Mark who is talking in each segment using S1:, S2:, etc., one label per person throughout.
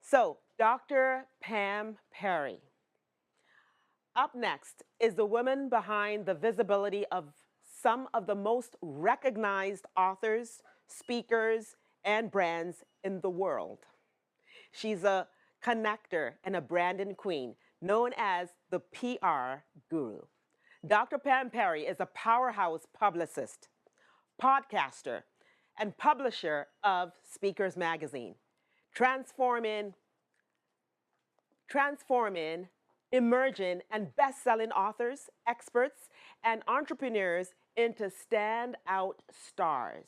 S1: So, Dr. Pam Perry. Up next is the woman behind the visibility of some of the most recognized authors, speakers, and brands in the world. She's a connector and a branding queen known as the PR guru. Dr. Pam Perry is a powerhouse publicist, podcaster, and publisher of Speakers Magazine, transforming transforming emerging and best-selling authors, experts, and entrepreneurs into standout stars.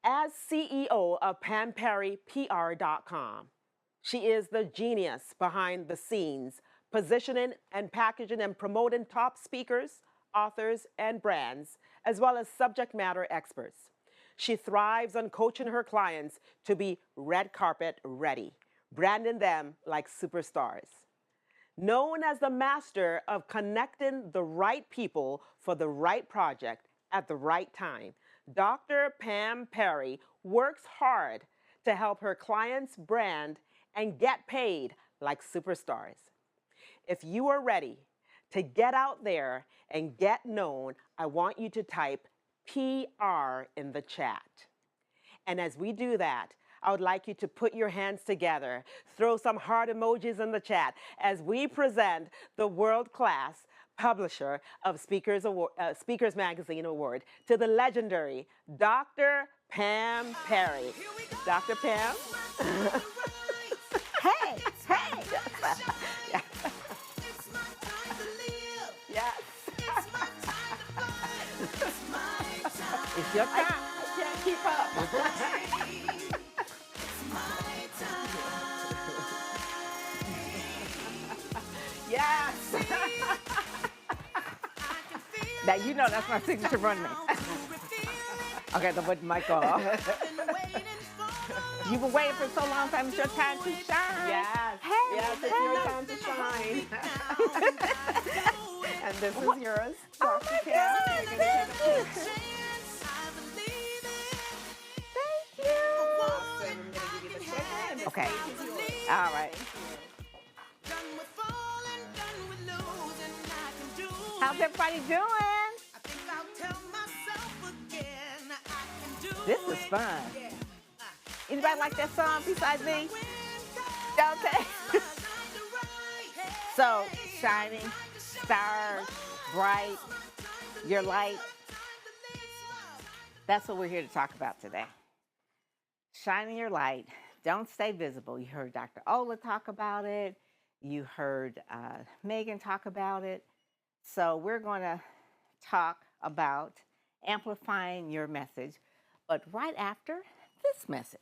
S1: As CEO of PamPerryPR.com, she is the genius behind the scenes, positioning and packaging and promoting top speakers, authors, and brands, as well as subject matter experts. She thrives on coaching her clients to be red carpet ready, branding them like superstars. Known as the master of connecting the right people for the right project at the right time, Dr. Pam Perry works hard to help her clients brand and get paid like superstars. If you are ready to get out there and get known, I want you to type PR in the chat. And as we do that, I would like you to put your hands together, throw some heart emojis in the chat as we present the world-class publisher of Speakers Magazine Award to the legendary Dr. Pam Perry. Dr. Pam?
S2: Hey, hey.
S1: Yes. Yes.
S2: It's your time.
S1: I can't keep up. Yes.
S2: Now, you know that's my signature run name. Okay, the put the mic off. You've been waiting for so long time. It's your time to shine.
S1: Yes.
S2: Hey,
S1: Yes, it's your time to shine. And this is yours,
S2: Oh
S1: Dr.
S2: my
S1: Pam.
S2: God,
S1: You're gonna
S2: thank
S1: take a
S2: you.
S1: picture.
S2: Thank you.
S1: Awesome. I'm gonna give you the sticker and the
S2: Okay.
S1: stage is yours.
S2: All right. How's everybody doing? This is fun. Anybody like that song besides me? Okay. So, shining, stars, bright, your light. That's what we're here to talk about today. Shining your light. Don't stay visible. You heard Dr. Ola talk about it. You heard Megan talk about it. So we're going to talk about amplifying your message, but right after this message.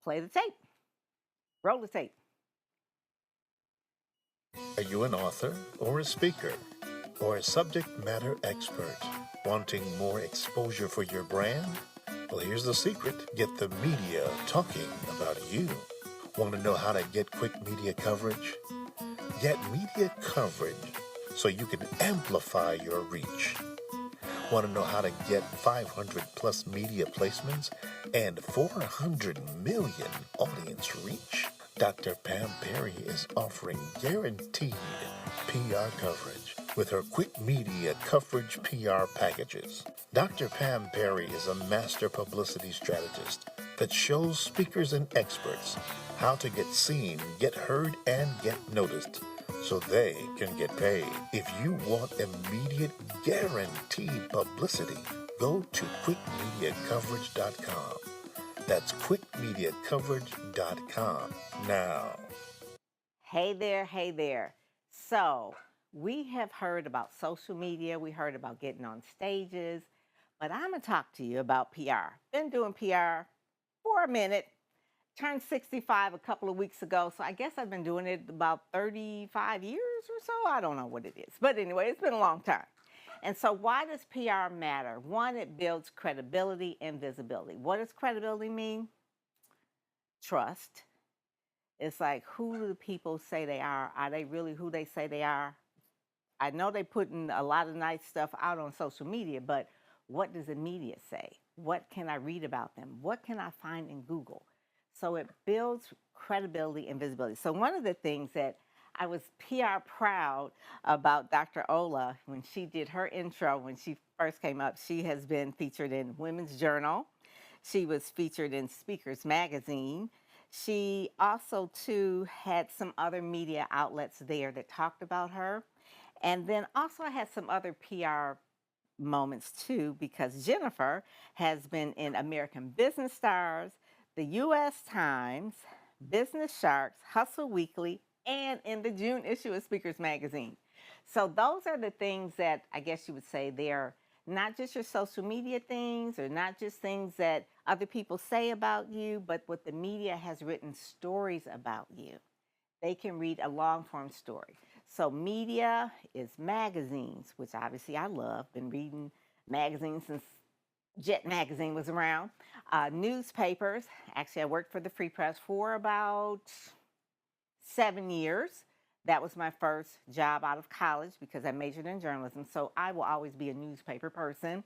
S2: Play the tape. Roll the tape.
S3: Are you an author or a speaker or a subject matter expert wanting more exposure for your brand? Well, here's the secret. Get the media talking about you. Want to know how to get quick media coverage? Get media coverage so you can amplify your reach. Want to know how to get 500 plus media placements and 400 million audience reach? Dr. Pam Perry is offering guaranteed PR coverage with her quick media coverage PR packages. Dr. Pam Perry is a master publicity strategist that shows speakers and experts how to get seen, get heard, and get noticed so they can get paid. If you want immediate guaranteed publicity, go to quickmediacoverage.com. That's quickmediacoverage.com now.
S2: Hey there, hey there. So we have heard about social media. We heard about getting on stages, but I'm going to talk to you about PR. Been doing PR for a minute. Turned 65 a couple of weeks ago, so I guess I've been doing it about 35 years or so. I don't know what it is. But anyway, it's been a long time. And so why does PR matter? One, it builds credibility and visibility. What does credibility mean? Trust. It's like, who do the people say they are? Are they really who they say they are? I know they putting a lot of nice stuff out on social media, but what does the media say? What can I read about them? What can I find in Google? So it builds credibility and visibility. So one of the things that I was PR proud about Dr. Ola when she did her intro when she first came up. She has been featured in Women's Journal. She was featured in Speakers Magazine. She also too had some other media outlets there that talked about her. And then also I had some other PR moments too, because Jennifer has been in American Business Stars, the US Times, Business Sharks, Hustle Weekly, and in the June issue of Speakers Magazine. So those are the things that I guess you would say they're not just your social media things or not just things that other people say about you, but what the media has written stories about you. They can read a long form story. So media is magazines, which obviously I love. Been reading magazines since Jet Magazine was around. Newspapers. Actually, I worked for the Free Press for about 7 years. That was my first job out of college because I majored in journalism. So I will always be a newspaper person.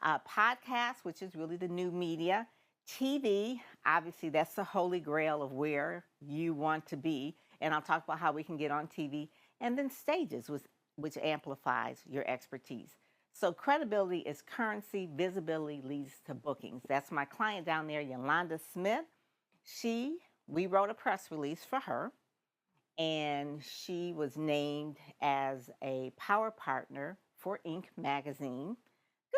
S2: Podcasts, which is really the new media. TV, obviously that's the holy grail of where you want to be. And I'll talk about how we can get on TV. And then stages, which amplifies your expertise. So credibility is currency, visibility leads to bookings. That's my client down there, Yolanda Smith. We wrote a press release for her, and she was named as a power partner for Inc. magazine.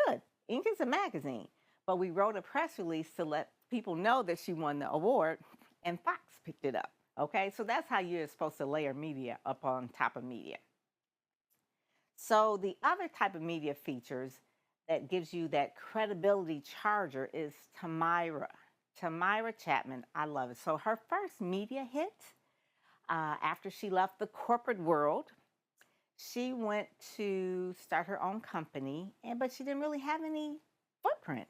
S2: Good, Inc. is a magazine, but we wrote a press release to let people know that she won the award, and Fox picked it up. Okay, so that's how you're supposed to layer media up on top of media. So the other type of media features that gives you that credibility charger is Tamira. Tamira Chapman, I love it. So her first media hit after she left the corporate world, she went to start her own company, but she didn't really have any footprint.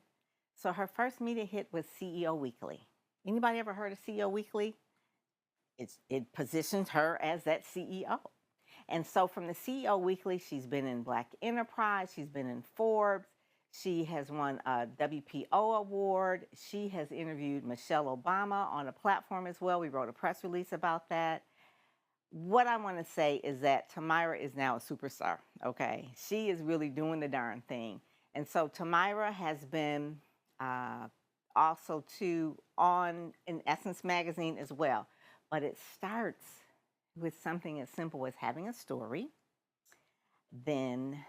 S2: So her first media hit was CEO Weekly. Anybody ever heard of CEO Weekly? It positions her as that CEO. And so from the CEO Weekly, she's been in Black Enterprise, she's been in Forbes, she has won a WPO award, she has interviewed Michelle Obama on a platform as well. We wrote a press release about that. What I want to say is that Tamira is now a superstar, okay? She is really doing the darn thing. And so Tamira has been also too on in Essence magazine as well. But it starts with something as simple as having a story, then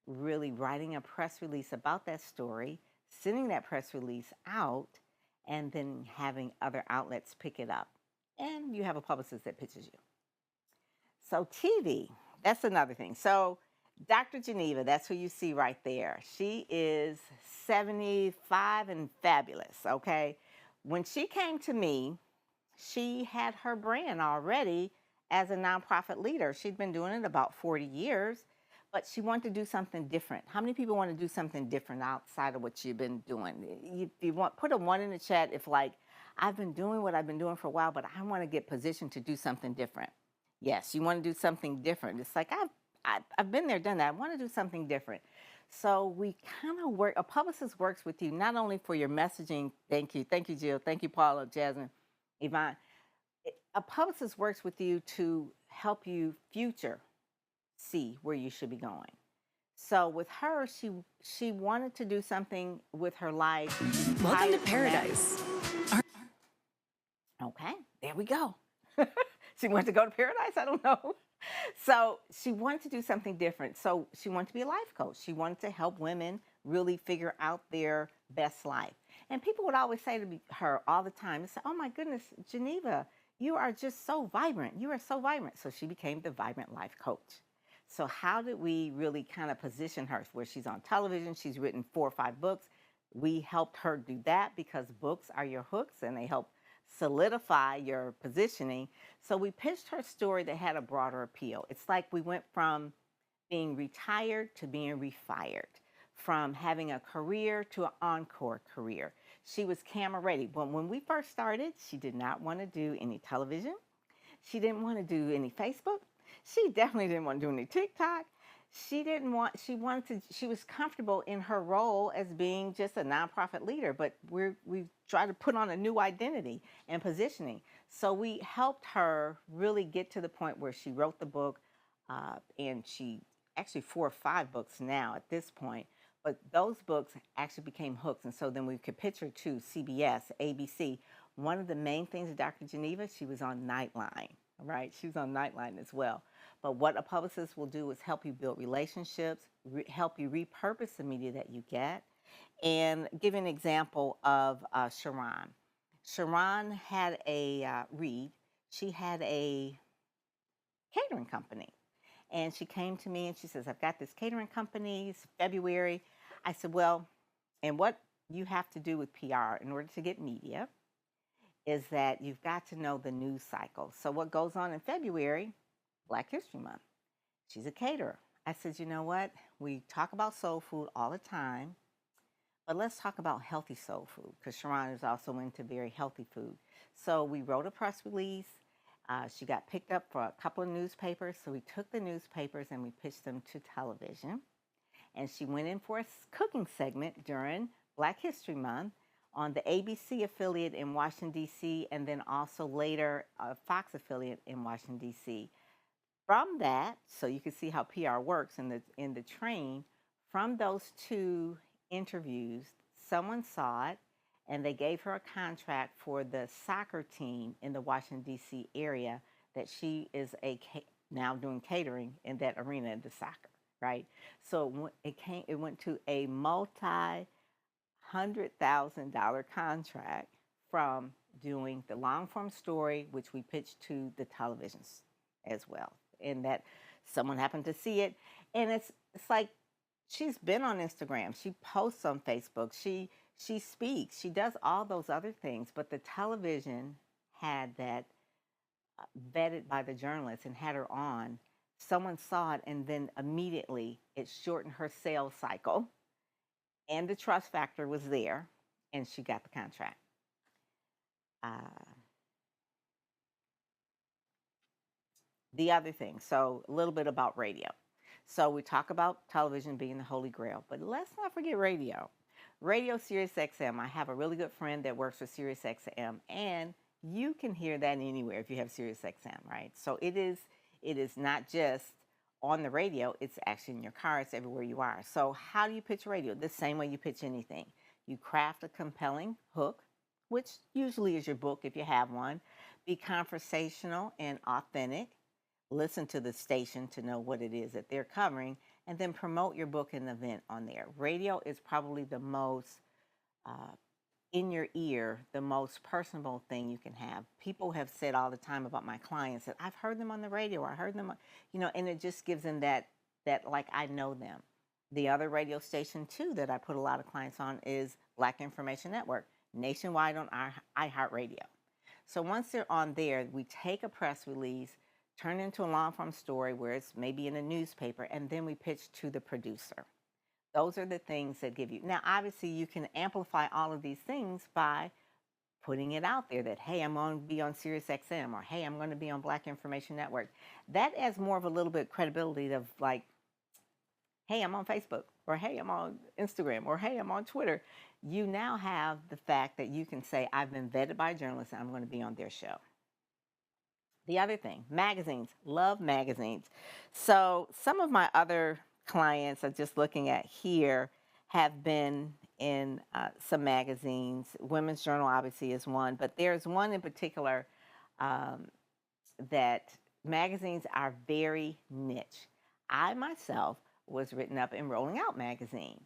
S2: really writing a press release about that story, sending that press release out, and then having other outlets pick it up. And you have a publicist that pitches you. So TV, that's another thing. So Dr. Geneva, that's who you see right there. She is 75 and fabulous, okay? When she came to me, she had her brand already as a nonprofit leader. She'd been doing it about 40 years, but she wanted to do something different. How many people want to do something different outside of what you've been doing? You want, put a 1 in the chat if like, I've been doing what I've been doing for a while, but I want to get positioned to do something different. Yes, you want to do something different. It's like, I've been there, done that. I want to do something different. So we kind of work, a publicist works with you not only for your messaging. Thank you, Jill. Thank you, Paula, Jasmine, Yvonne. A publicist works with you to help you future see where you should be going. So with her, she wanted to do something with her life.
S4: Welcome to paradise.
S2: Okay, there we go. She wanted to go to paradise? I don't know. So she wanted to do something different. So she wanted to be a life coach. She wanted to help women really figure out their best life. And people would always say to her all the time, they say, oh my goodness, Geneva, you are just so vibrant. You are so vibrant. So she became the Vibrant Life Coach. So how did we really kind of position her where she's on television? She's written 4 or 5 books. We helped her do that because books are your hooks and they help solidify your positioning. So we pitched her story that had a broader appeal. It's like we went from being retired to being refired, from having a career to an encore career. She was camera ready. But when we first started, she did not want to do any television. She didn't want to do any Facebook. She definitely didn't want to do any TikTok. she was comfortable in her role as being just a nonprofit leader, but we try to put on a new identity and positioning. So we helped her really get to the point where she wrote the book, and she actually 4 or 5 books now at this point. But those books actually became hooks, and so then we could pitch her to CBS, ABC. One of the main things of Dr. Geneva, she was on Nightline, right? She was on Nightline as well. But what a publicist will do is help you build relationships, help you repurpose the media that you get. And give an example of Sharon. Sharon had she had a catering company. And she came to me and she says, I've got this catering company, it's February. I said, well, and what you have to do with PR in order to get media is that you've got to know the news cycle. So what goes on in February? Black History Month. She's a caterer. I said, you know what? We talk about soul food all the time, but let's talk about healthy soul food, because Sharon is also into very healthy food. So we wrote a press release. She got picked up for a couple of newspapers. So we took the newspapers and we pitched them to television. And she went in for a cooking segment during Black History Month on the ABC affiliate in Washington, D.C., and then also later a Fox affiliate in Washington, D.C. From that, so you can see how PR works in the train, from those 2 interviews, someone saw it and they gave her a contract for the soccer team in the Washington, D.C. area that she is now doing catering in that arena, the soccer, right? So it went to a multi-$100,000 contract from doing the long form story, which we pitched to the televisions as well. And that someone happened to see it. And it's like, she's been on Instagram. She posts on Facebook. She speaks. She does all those other things. But the television had that vetted by the journalists and had her on. Someone saw it, and then immediately it shortened her sales cycle. And the trust factor was there, and she got the contract. The other thing, so a little bit about radio. So we talk about television being the holy grail, but let's not forget radio. Radio SiriusXM. I have a really good friend that works for SiriusXM, and you can hear that anywhere if you have SiriusXM, right? So it is not just on the radio, it's actually in your car, it's everywhere you are. So how do you pitch radio? The same way you pitch anything. You craft a compelling hook, which usually is your book if you have one. Be conversational and authentic. Listen to the station to know what it is that they're covering, and then promote your book and event on there. Radio is probably the most in your ear, the most personable thing you can have. People have said all the time about my clients that I've heard them on the radio, I heard them, and it just gives them that like I know them. The other radio station too that I put a lot of clients on is Black Information Network, nationwide on iHeartRadio. So once they're on there, we take a press release, turn it into a long form story where it's maybe in a newspaper, and then we pitch to the producer. Those are the things that give you. Now, obviously, you can amplify all of these things by putting it out there that, hey, I'm going to be on SiriusXM, or hey, I'm going to be on Black Information Network. That adds more of a little bit of credibility of like, hey, I'm on Facebook, or hey, I'm on Instagram, or hey, I'm on Twitter. You now have the fact that you can say, I've been vetted by journalists and I'm going to be on their show. The other thing, magazines, love magazines. So some of my other clients are just looking at here have been in some magazines. Women's Journal obviously is one, but there's one in particular that magazines are very niche. I myself was written up in Rolling Out magazine.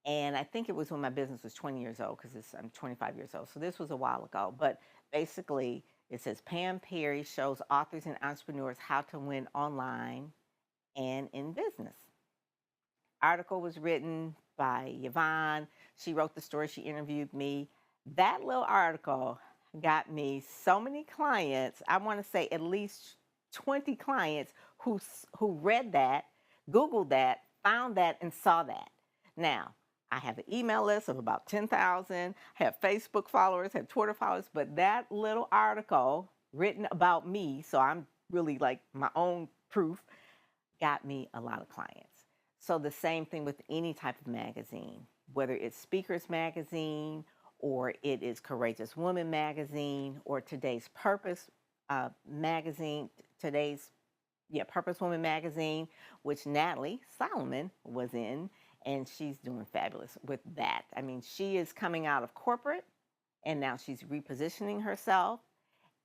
S2: And I think it was when my business was 20 years old, because I'm 25 years old. So this was a while ago. But basically, it says Pam Perry shows authors and entrepreneurs how to win online and in business. Article was written by Yvonne. She wrote the story. She interviewed me. That little article got me so many clients. I want to say at least 20 clients who read that, Googled that, found that, and saw that. Now, I have an email list of about 10,000, have Facebook followers, have Twitter followers, but that little article written about me, so I'm really like my own proof, got me a lot of clients. So the same thing with any type of magazine, whether it's Speakers Magazine or it is Courageous Woman Magazine or Today's Purpose Magazine, today's Purpose Woman Magazine, which Natalie Solomon was in, and she's doing fabulous with that. I mean, she is coming out of corporate and now she's repositioning herself.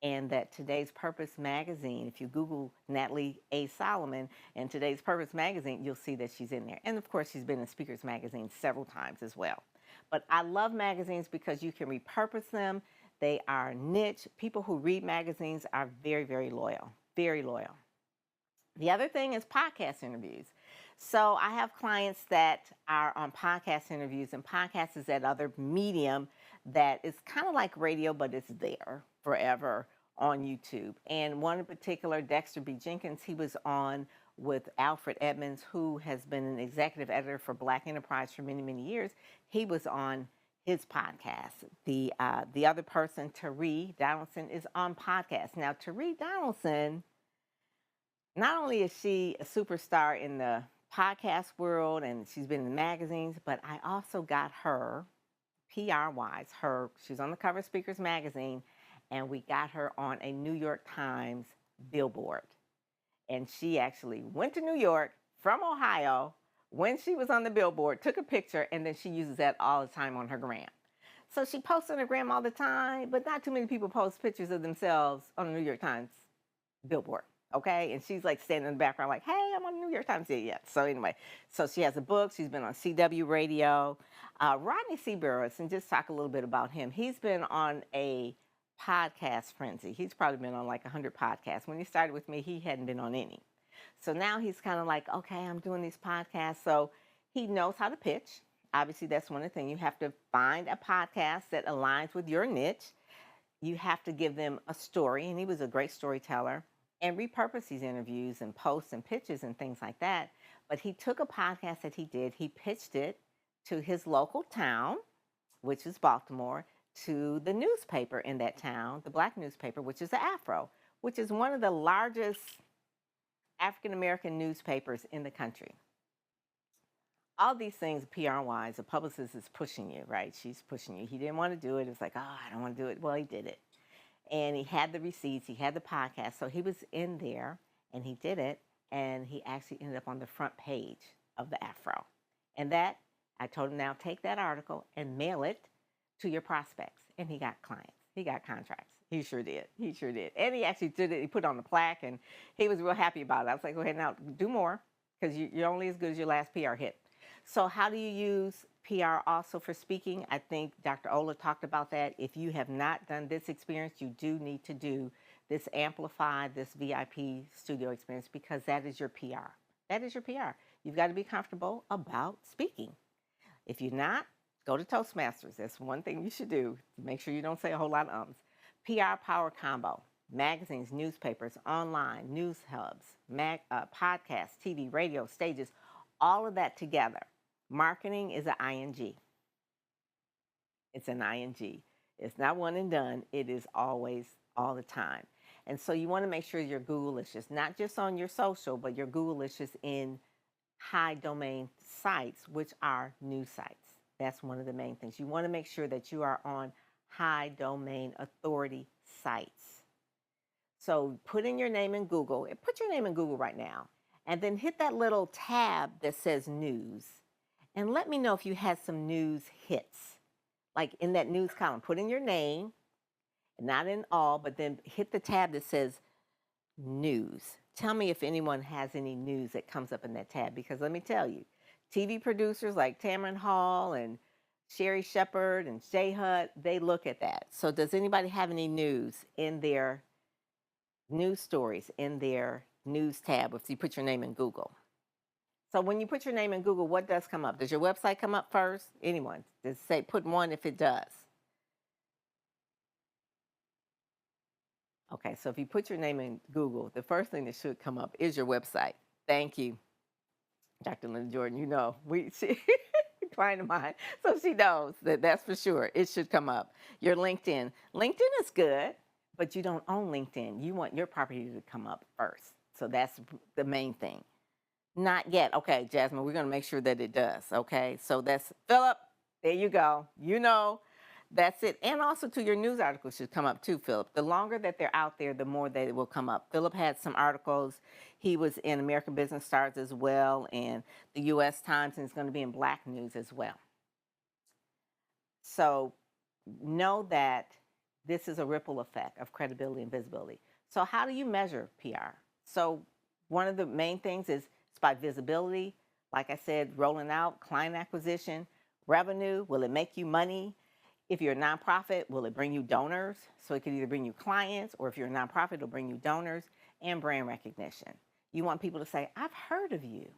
S2: And that Today's Purpose Magazine, if you Google Natalie A. Solomon and Today's Purpose Magazine, you'll see that she's in there. And of course, she's been in Speakers Magazine several times as well. But I love magazines because you can repurpose them. They are niche. People who read magazines are very, very loyal, very loyal. The other thing is podcast interviews. So I have clients that are on podcast interviews, and podcast is that other medium that is kind of like radio, but it's there forever on YouTube. And one in particular, Dexter B. Jenkins, he was on with Alfred Edmonds, who has been an executive editor for Black Enterprise for many, many years. He was on his podcast. The other person, Tari Donaldson, is on podcast. Now, Tari Donaldson, not only is she a superstar in the podcast world and she's been in magazines, but I also got her, PR-wise, she's on the cover of Speakers Magazine, and we got her on a New York Times billboard. And she actually went to New York from Ohio when she was on the billboard, took a picture, and then she uses that all the time on her gram. So she posts on her gram all the time, but not too many people post pictures of themselves on the New York Times billboard. Okay, and she's like standing in the background like, hey, I'm on the New York Times. Yeah. So anyway, so she has a book. She's been on CW Radio. Rodney C. Burroughs, and just talk a little bit about him. He's been on a podcast frenzy. He's probably been on like 100 podcasts. When he started with me, he hadn't been on any. So now he's kind of like, okay, I'm doing these podcasts. So he knows how to pitch. Obviously, that's one of the things. You have to find a podcast that aligns with your niche. You have to give them a story, and he was a great storyteller, and repurpose these interviews and posts and pitches and things like that. But he took a podcast that he did, he pitched it to his local town, which is Baltimore, to the newspaper in that town, the Black newspaper, which is the Afro, which is one of the largest African-American newspapers in the country. All these things, PR-wise, a publicist is pushing you, right? She's pushing you. He didn't want to do it. It's like, oh, I don't want to do it. Well, he did it. And he had the receipts, he had the podcast. So he was in there and he did it. And he actually ended up on the front page of the Afro. And that, I told him, now take that article and mail it to your prospects. And he got clients. He got contracts. He sure did. He sure did. And he actually did it. He put it on the plaque and he was real happy about it. I was like, go ahead now, do more, because you're only as good as your last PR hit. So how do you use PR also for speaking? I think Dr. Ola talked about that. If you have not done this experience, you do need to do this amplified, this VIP studio experience, because that is your PR. That is your PR. You've got to be comfortable about speaking. If you're not, go to Toastmasters. That's one thing you should do. Make sure you don't say a whole lot of ums. PR Power Combo. Magazines, newspapers, online, news hubs, podcasts, TV, radio, stages, all of that together. Marketing is an ING. It's an ING. It's not one and done. It is always, all the time. And so you want to make sure your Google-licious, not just on your social, but your Google-licious in high domain sites, which are news sites. That's one of the main things. You want to make sure that you are on high domain authority sites. So put in your name in Google. Put your name in Google right now. And then hit that little tab that says news. And let me know if you had some news hits. Like in that news column, put in your name, not in all, but then hit the tab that says news. Tell me if anyone has any news that comes up in that tab, because let me tell you, TV producers like Tamron Hall and Sherry Shepard and Jay Hutt, they look at that. So does anybody have any news in their news stories, in their news tab if you put your name in Google? So when you put your name in Google, what does come up? Does your website come up first? Anyone? Just say put one if it does. Okay, so if you put your name in Google, the first thing that should come up is your website. Thank you, Dr. Linda Jordan. You know, she client of mine, so she knows that's for sure. It should come up. Your LinkedIn. LinkedIn is good, but you don't own LinkedIn. You want your property to come up first. So that's the main thing. Not yet. Okay, Jasmine, we're going to make sure that it does. Okay, so that's Philip. There you go. That's it. And also, to your news articles should come up too, Philip. The longer that they're out there, the more that it will come up. Philip had some articles. He was in American Business Stars as well, and the U.S. Times, and it's going to be in Black News as well. So know that this is a ripple effect of credibility and visibility. So how do you measure PR? So one of the main things is it's by visibility. Like I said, rolling out, client acquisition, revenue. Will it make you money? If you're a nonprofit, will it bring you donors? So it could either bring you clients, or if you're a nonprofit, it'll bring you donors, and brand recognition. You want people to say, I've heard of you.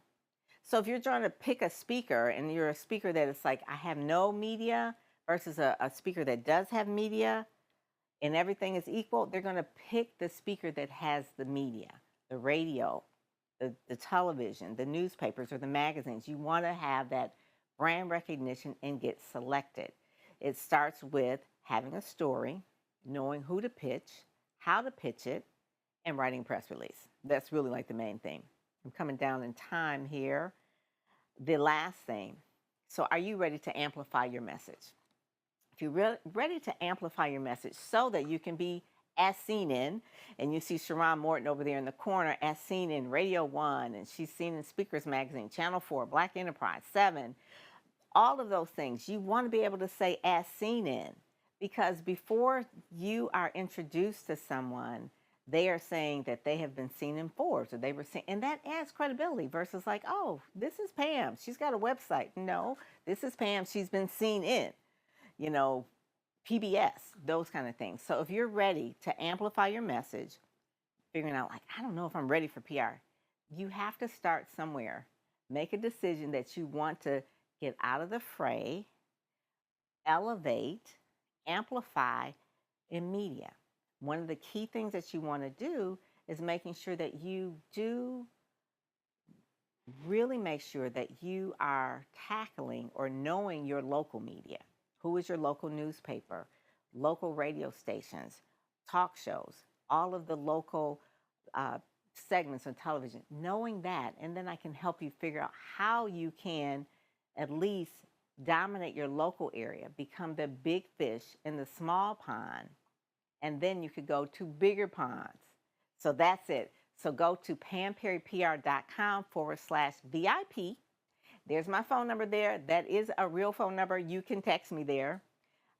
S2: So if you're trying to pick a speaker and you're a speaker that is like, I have no media, versus a speaker that does have media and everything is equal, they're going to pick the speaker that has the media, the radio, the television, the newspapers, or the magazines. You want to have that brand recognition and get selected. It starts with having a story, knowing who to pitch, how to pitch it, and writing a press release. That's really like the main thing. I'm coming down in time here. The last thing. So are you ready to amplify your message? If you're ready to amplify your message so that you can be as seen in, and you see Sharon Morton over there in the corner, as seen in Radio 1, and she's seen in Speakers Magazine, Channel 4, Black Enterprise, 7, all of those things. You want to be able to say as seen in, because before you are introduced to someone, they are saying that they have been seen in Forbes, or they were seen, and that adds credibility versus like, oh, this is Pam, she's got a website. No, this is Pam, she's been seen in, PBS, those kind of things. So if you're ready to amplify your message, figuring out like, I don't know if I'm ready for PR, you have to start somewhere. Make a decision that you want to get out of the fray, elevate, amplify in media. One of the key things that you want to do is making sure that you do really make sure that you are tackling or knowing your local media. Who is your local newspaper, local radio stations, talk shows, all of the local segments on television, knowing that, and then I can help you figure out how you can at least dominate your local area, become the big fish in the small pond, and then you could go to bigger ponds. So that's it. So go to pamperrypr.com/VIP. There's my phone number there. That is a real phone number. You can text me there.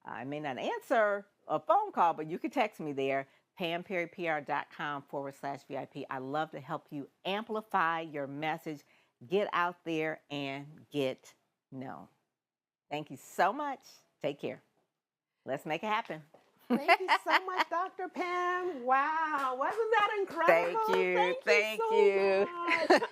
S2: I may not answer a phone call, but you can text me there. pamperrypr.com/VIP. I love to help you amplify your message, get out there, and get known. Thank you so much. Take care. Let's make it happen.
S1: Thank you so much, Dr. Pam. Wow, wasn't that incredible?
S2: Thank you.
S1: Thank you so much.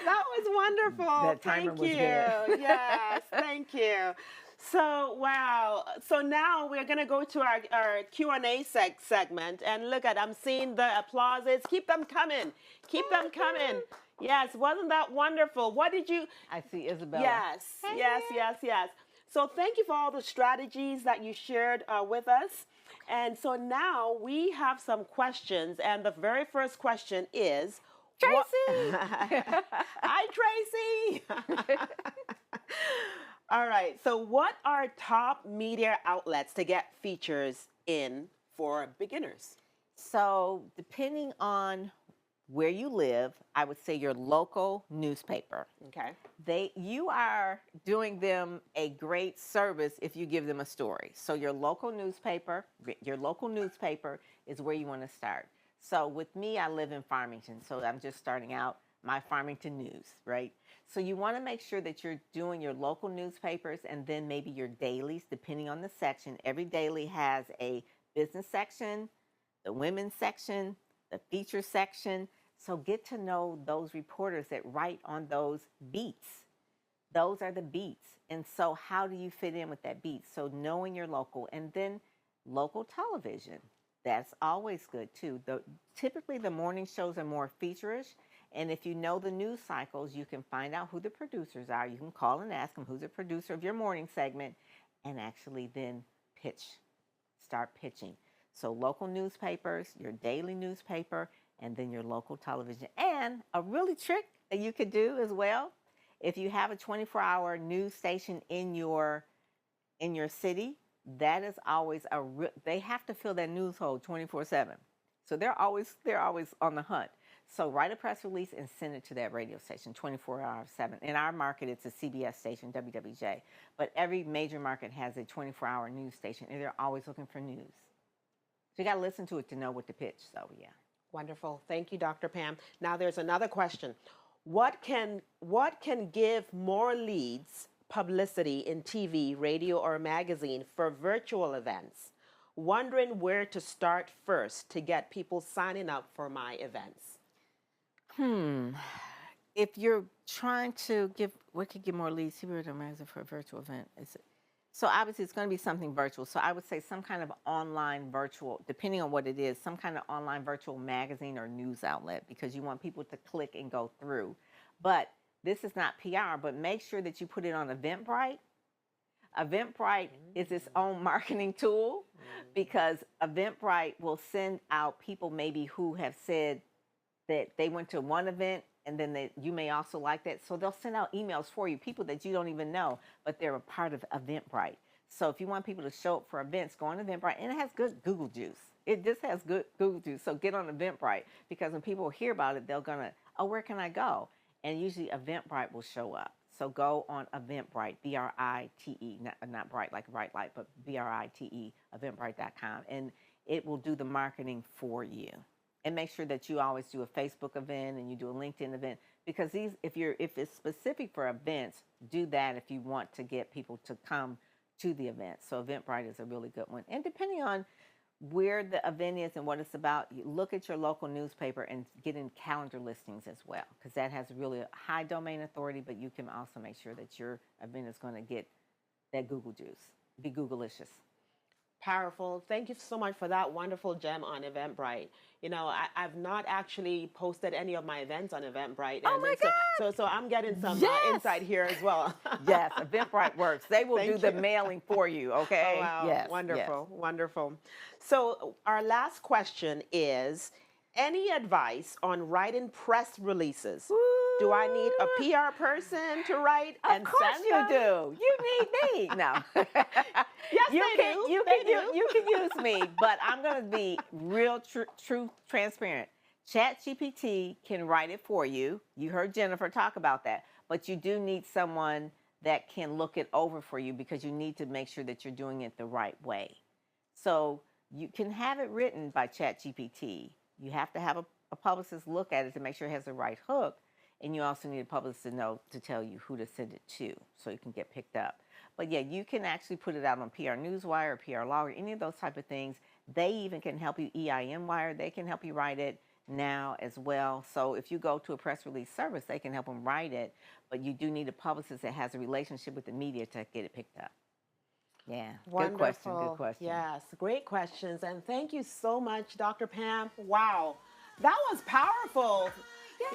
S1: That was wonderful.
S2: That timer
S1: Thank
S2: was
S1: you.
S2: good.
S1: Yes, thank you. So, wow. So now we're going to go to our Q&A segment. And look I'm seeing the applauses. Keep them coming. Keep them coming. Yes, wasn't that wonderful? What did you...
S2: I see Isabella.
S1: Yes,
S2: Hey,
S1: yes. So thank you for all the strategies that you shared with us. And so now we have some questions. And the very first question is...
S2: Tracy!
S1: Hi, Tracy! All right, so what are top media outlets to get features in for beginners?
S2: So depending on where you live, I would say your local newspaper.
S1: Okay.
S2: You are doing them a great service if you give them a story. So your local newspaper is where you want to start. So with me, I live in Farmington, so I'm just starting out my Farmington News, right? So you want to make sure that you're doing your local newspapers and then maybe your dailies, depending on the section. Every daily has a business section, the women's section, the feature section. So get to know those reporters that write on those beats. Those are the beats. And so how do you fit in with that beat? So knowing your local, and then local television. That's always good too. Typically the morning shows are more feature-ish. And if you know the news cycles, you can find out who the producers are. You can call and ask them who's the producer of your morning segment, and actually then start pitching. So local newspapers, your daily newspaper, and then your local television. And a really trick that you could do as well, if you have a 24-hour news station in your city, that is always they have to fill that news hole 24/7. So they're always on the hunt. So write a press release and send it to that radio station 24/7. In our market, it's a CBS station, WWJ. But every major market has a 24-hour news station, and they're always looking for news. So you got to listen to it to know what to pitch. So yeah.
S1: Wonderful. Thank you, Dr. Pam. Now there's another question. What can give more leads publicity in TV, radio, or magazine for virtual events? Wondering where to start first to get people signing up for my events.
S2: If you're trying to what could give more leads? See, we're a magazine for a virtual event. So obviously it's going to be something virtual. So I would say some kind of online virtual, depending on what it is, some kind of online virtual magazine or news outlet, because you want people to click and go through. But this is not PR, but make sure that you put it on Eventbrite. Eventbrite is its own marketing tool, because Eventbrite will send out people maybe who have said that they went to one event, and then you may also like that. So they'll send out emails for you, people that you don't even know, but they're a part of Eventbrite. So if you want people to show up for events, go on Eventbrite, and it has good Google juice. It just has good Google juice. So get on Eventbrite, because when people hear about it, they're gonna, oh, where can I go? And usually Eventbrite will show up. So go on Eventbrite, B-R-I-T-E, not bright like a bright light, but B-R-I-T-E, Eventbrite.com, and it will do the marketing for you. And make sure that you always do a Facebook event and you do a LinkedIn event, because if it's specific for events, do that if you want to get people to come to the event. So Eventbrite is a really good one. And depending on where the event is and what it's about, you look at your local newspaper and get in calendar listings as well, because that has really a high domain authority, but you can also make sure that your event is going to get that Google juice, be Googleicious.
S1: Powerful. Thank you so much for that wonderful gem on Eventbrite. You know, I've not actually posted any of my events on Eventbrite.
S2: Oh my God!
S1: So I'm getting some insight here as well.
S2: Yes, Eventbrite works. They will do the mailing for you, okay?
S1: Oh, wow.
S2: Yes,
S1: Wonderful,
S2: yes.
S1: wonderful. So our last question is, any advice on writing press releases? Do I need a PR person to write and send them?
S2: Of course you do. You need me. No.
S1: Yes,
S2: You can use me, but I'm going to be real, true, transparent. ChatGPT can write it for you. You heard Jennifer talk about that. But you do need someone that can look it over for you, because you need to make sure that you're doing it the right way. So you can have it written by ChatGPT. You have to have a publicist look at it to make sure it has the right hook. And you also need a publicist to tell you who to send it to, so it can get picked up. But yeah, you can actually put it out on PR Newswire or PR Law or any of those type of things. They even can help you, EIM Wire, they can help you write it now as well. So if you go to a press release service, they can help them write it, but you do need a publicist that has a relationship with the media to get it picked up. Yeah,
S1: Wonderful.
S2: Good question.
S1: Yes, great questions. And thank you so much, Dr. Pam. Wow, that was powerful.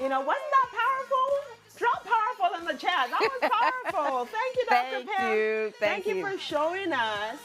S1: You know, wasn't that powerful? Drop powerful in the chat. That was powerful. Thank you, Dr. Pam.
S2: Thank you.
S1: Thank you for showing us